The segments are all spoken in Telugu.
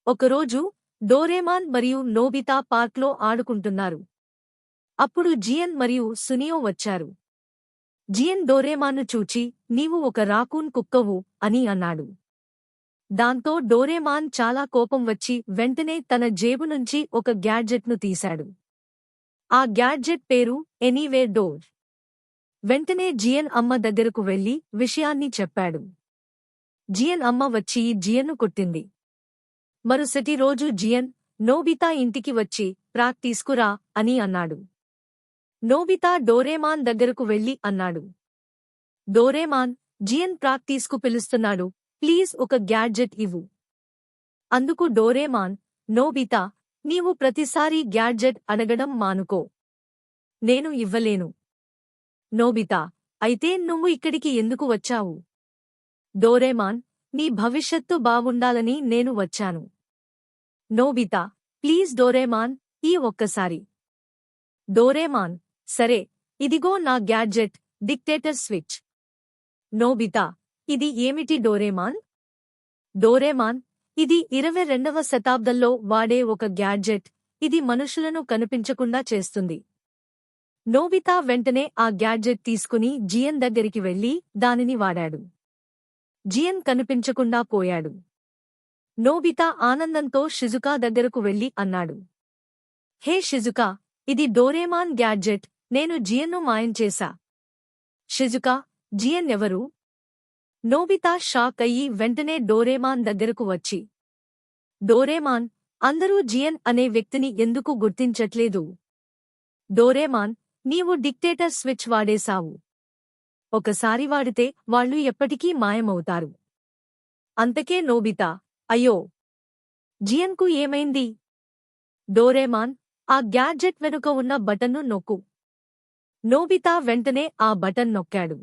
ఒకరోజు డోరేమాన్ మరియు నోబితా పార్క్లో ఆడుకుంటున్నారు. అప్పుడు జియన్ మరియు సునియో వచ్చారు. జియన్ డోరేమాన్ను చూచి, నీవు ఒక రాకూన్ కుక్కవు అని అన్నాడు. దాంతో డోరేమాన్ చాలా కోపం వచ్చి వెంటనే తన జేబు నుంచి ఒక గ్యాడ్జెట్ను తీశాడు. ఆ గ్యాడ్జెట్ పేరు ఎనీవేర్ డోర్. వెంటనే జియన్ అమ్మ దగ్గరకు వెళ్లి విషయాన్ని చెప్పాడు. జియన్ అమ్మ వచ్చి జియన్ను కొట్టింది. మరుసటి రోజు జియన్, నోబితా ఇంటికి వచ్చి ప్రాక్ తీసుకురా అని అన్నాడు. నోబితా డోరేమాన్ దగ్గరకు వెళ్లి అన్నాడు. డోరేమాన్, జియన్ ప్రాక్ తీసుకు పిలుస్తున్నాడు, ప్లీజ్ ఒక గ్యాడ్జెట్ ఇవ్వు. అందుకు డోరేమాన్, నోబితా, నీవు ప్రతిసారీ గ్యాడ్జెట్ అడగడం మానుకో. నేను ఇవ్వలేను. నోబితా, అయితే నువ్వు ఇక్కడికి ఎందుకు వచ్చావు? డోరేమాన్, నీ భవిష్యత్తు బావుండాలని నేను వచ్చాను. నోబితా, ప్లీజ్ డోరేమాన్, ఈ ఒక్కసారి. డోరేమాన్, సరే, ఇదిగో నా గ్యాడ్జెట్, డిక్టేటర్ స్విచ్. నోబితా, ఇది ఏమిటి డోరేమాన్? డోరేమాన్, ఇది 22వ శతాబ్దంలో వాడే ఒక గ్యాడ్జెట్, ఇది మనుషులను కనిపించకుండా చేస్తుంది. నోబితా వెంటనే ఆ గ్యాడ్జెట్ తీసుకుని జియన్ దగ్గరికి వెళ్లి దానిని వాడాడు. జియన్ కనిపించకుండా పోయాడు. నోబితా ఆనందంతో షిజుకా దగ్గరకు వెళ్లి అన్నాడు. హే షిజుకా, ఇది డోరేమాన్ గ్యాడ్జెట్, నేను జియన్ను మాయం చేశా. షిజుకా, జియన్ ఎవరు? నోబితా షాక్ అయ్యి వెంటనే డోరేమాన్ దగ్గరకు వచ్చి, డోరేమాన్, అందరూ జియన్ అనే వ్యక్తిని ఎందుకు గుర్తించట్లేదు? డోరేమాన్, నీవు డిక్టేటర్ స్విచ్ వాడేశావు. ఒకసారి వాడితే వాళ్ళు ఎప్పటికీ మాయమవుతారు. అంతకే నోబితా, అయ్యో, జియన్కు ఏమైంది? డోరేమాన్, ఆ గ్యాడ్జెట్ వెనుక ఉన్న బటన్ను నొక్కు. నోబితా వెంటనే ఆ బటన్ నొక్కాడు.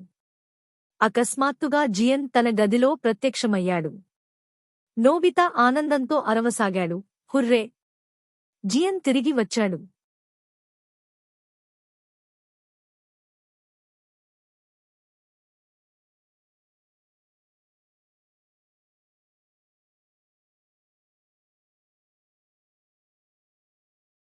అకస్మాత్తుగా జియన్ తన గదిలో ప్రత్యక్షమయ్యాడు. నోబితా ఆనందంతో అరవసాగాడు, హుర్రే! జియన్ తిరిగి వచ్చాడు.